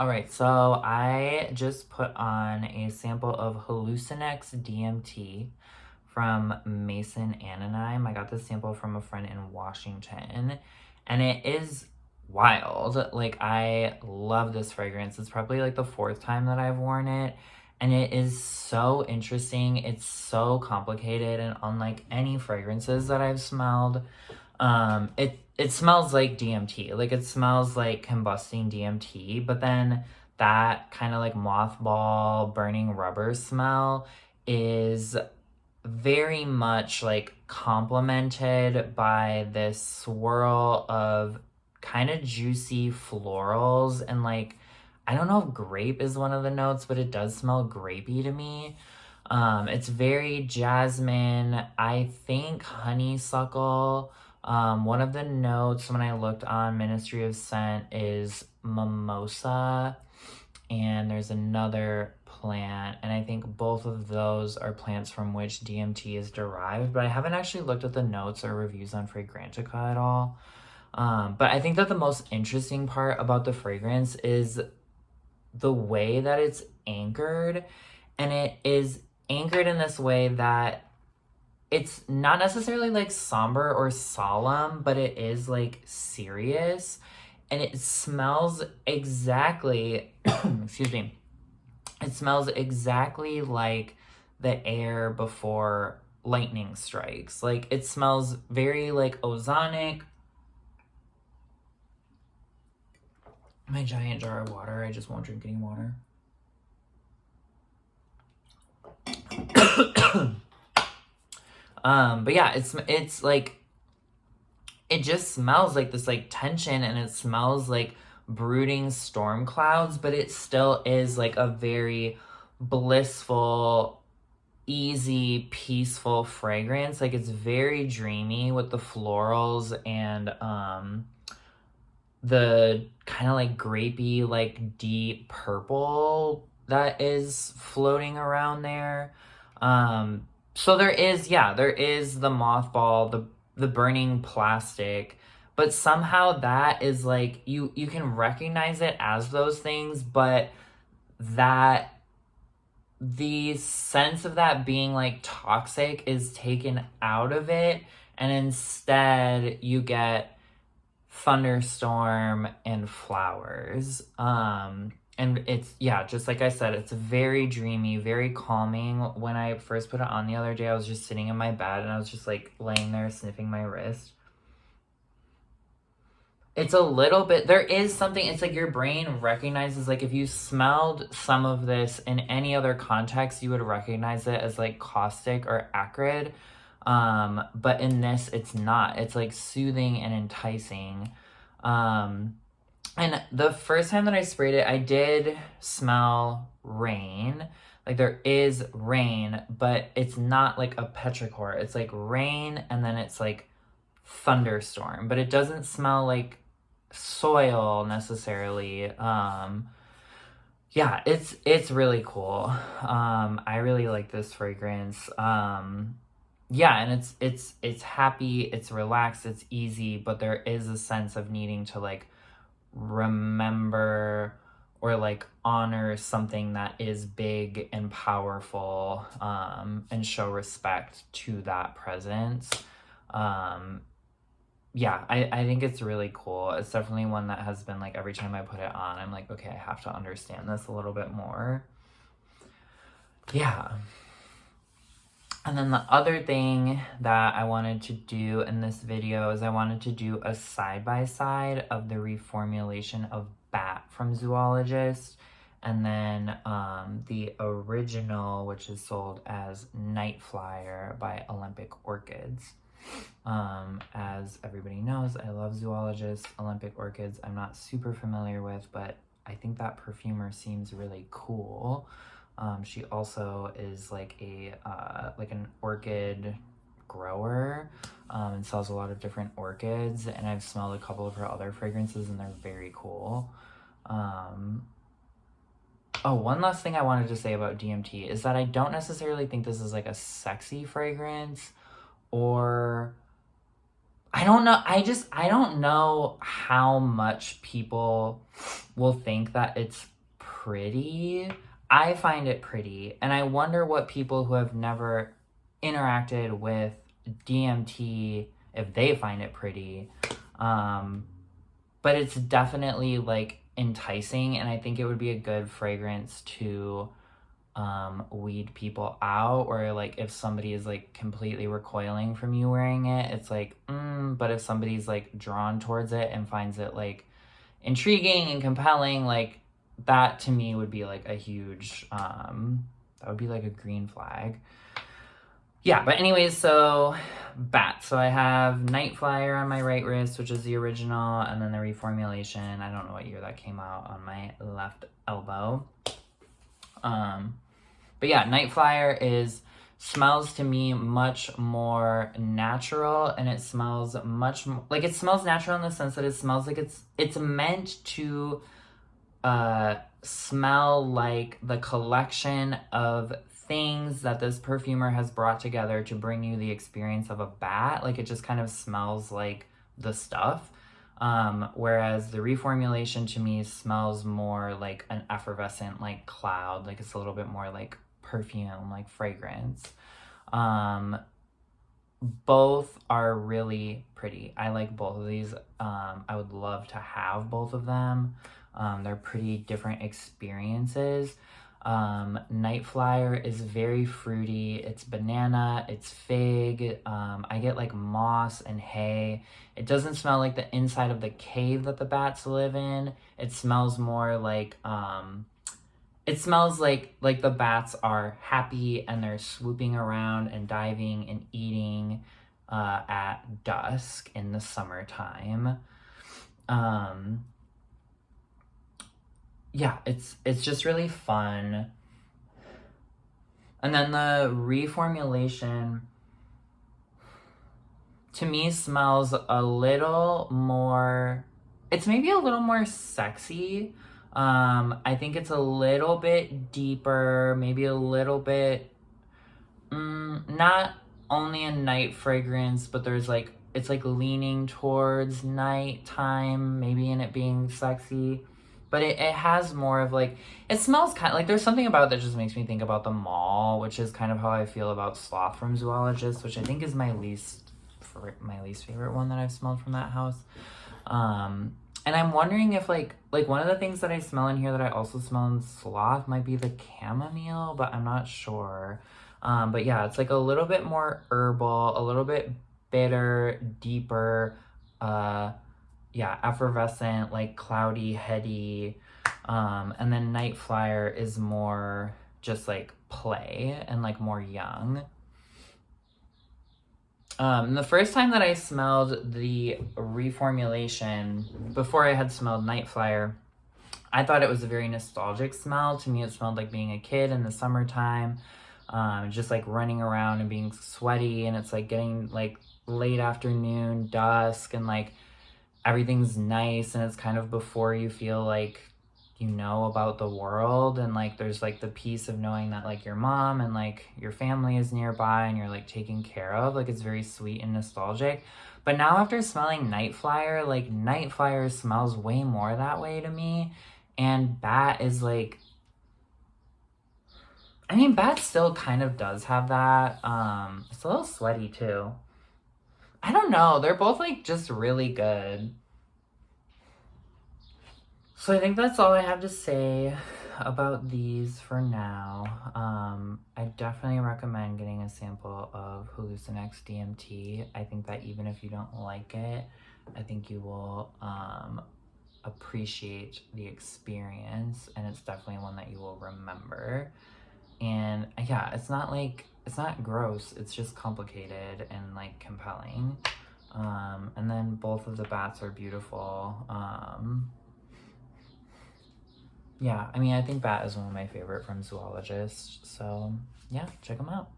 All right, so I just put on a sample of Hallucinex Dmt from Maison Anonyme. I got this sample from a friend in Washington, and it is wild. Like, I love this fragrance. It's probably like the fourth time that I've worn it, and it is so interesting. It's so complicated and unlike any fragrances that I've smelled. It smells like DMT. Like, it smells like combusting DMT, but then that kind of like mothball burning rubber smell is very much like complemented by this swirl of kind of juicy florals, and like, I don't know if grape is one of the notes, but it does smell grapey to me. It's very jasmine, I think honeysuckle. One of the notes when I looked on Ministry of Scent is mimosa, and there's another plant, and I think both of those are plants from which DMT is derived, but I haven't actually looked at the notes or reviews on Fragrantica at all. But I think that the most interesting part about the fragrance is the way that it's anchored, and it is anchored in this way that it's not necessarily like somber or solemn, but it is like serious, and it smells exactly, excuse me, it smells exactly like the air before lightning strikes. Like, it smells very like ozonic. My giant jar of water, I just won't drink any water. But yeah, it's like, it just smells like this like tension, and it smells like brooding storm clouds, but it still is like a very blissful, easy, peaceful fragrance. Like, it's very dreamy with the florals and the kind of like grapey, like deep purple that is floating around there. So there is the mothball, the burning plastic, but somehow that is like, you can recognize it as those things, but that the sense of that being like toxic is taken out of it, and instead you get thunderstorm and flowers. And it's, yeah, just like I said, it's very dreamy, very calming. When I first put it on the other day, I was just sitting in my bed, and I was just like laying there sniffing my wrist. It's a little bit, there is something, it's like your brain recognizes, like, if you smelled some of this in any other context, you would recognize it as like caustic or acrid. But in this, it's not. It's like soothing and enticing. And the first time that I sprayed it, I did smell rain. Like, there is rain, but it's not like a petrichor. It's like rain, and then it's like thunderstorm, but it doesn't smell like soil necessarily. Yeah, it's really cool. I really like this fragrance. Yeah, and it's happy, it's relaxed, it's easy, but there is a sense of needing to like remember or like honor something that is big and powerful, and show respect to that presence. Yeah, I think it's really cool. It's definitely one that has been like, every time I put it on, I'm like, okay, I have to understand this a little bit more. Yeah. And then the other thing that I wanted to do in this video is I wanted to do a side-by-side of the reformulation of Bat from Zoologist, and then the original, which is sold as Nightflyer by Olympic Orchids. As everybody knows, I love Zoologist. Olympic Orchids I'm not super familiar with, but I think that perfumer seems really cool. She also is like an orchid grower, and sells a lot of different orchids, and I've smelled a couple of her other fragrances, and they're very cool. Oh, one last thing I wanted to say about DMT is that I don't necessarily think this is like a sexy fragrance or I don't know. I don't know how much people will think that it's pretty. I find it pretty. And I wonder what people who have never interacted with DMT, if they find it pretty. But it's definitely like enticing, and I think it would be a good fragrance to weed people out, or like if somebody is like completely recoiling from you wearing it, it's like but if somebody's like drawn towards it and finds it like intriguing and compelling, like that to me would be like a huge that would be like a green flag. Yeah, but anyways, so bat. So I have Nightflyer on my right wrist, which is the original, and then the reformulation. I don't know what year that came out, on my left elbow. But yeah, Nightflyer smells to me much more natural, and it smells much more, like it smells natural in the sense that it smells like it's meant to smell like the collection of things that this perfumer has brought together to bring you the experience of a bat. Like it just kind of smells like the stuff. Whereas the reformulation to me smells more like an effervescent like cloud, like it's a little bit more like perfume, like fragrance. Both are really pretty. I like both of these. I would love to have both of them. They're pretty different experiences. Nightflyer is very fruity. It's banana, it's fig. I get like moss and hay. It doesn't smell like the inside of the cave that the bats live in. It smells more like it smells like the bats are happy and they're swooping around and diving and eating at dusk in the summertime. Yeah, it's just really fun. And then the reformulation to me smells a little more, it's maybe a little more sexy. I think it's a little bit deeper, maybe a little bit, not only a night fragrance, but there's like, it's like leaning towards nighttime, maybe in it being sexy. But it has more of like, it smells kind of like, there's something about it that just makes me think about the mall, which is kind of how I feel about Sloth from Zoologist, which I think is my least favorite one that I've smelled from that house. And I'm wondering if like one of the things that I smell in here that I also smell in Sloth might be the chamomile, but I'm not sure. But yeah, it's like a little bit more herbal, a little bit bitter, deeper, yeah, effervescent, like cloudy, heady. And then Nightflyer is more just like play and like more young. The first time that I smelled the reformulation, before I had smelled Nightflyer, I thought it was a very nostalgic smell. To me, it smelled like being a kid in the summertime, just like running around and being sweaty, and it's like getting like late afternoon, dusk, and like everything's nice, and it's kind of before you feel like you know about the world, and like there's like the peace of knowing that like your mom and like your family is nearby and you're like taken care of. Like it's very sweet and nostalgic. But now after smelling Nightflyer, like Nightflyer smells way more that way to me, and bat is like, I mean, bat still kind of does have that. It's a little sweaty too. I don't know. They're both like just really good. So I think that's all I have to say about these for now. I definitely recommend getting a sample of Hallucinex Dmt. I think that even if you don't like it, I think you will appreciate the experience, and it's definitely one that you will remember. And yeah, it's not gross, it's just complicated and like compelling. And then both of the bats are beautiful. Yeah, I mean, I think bat is one of my favorite from Zoologist, so yeah, check them out.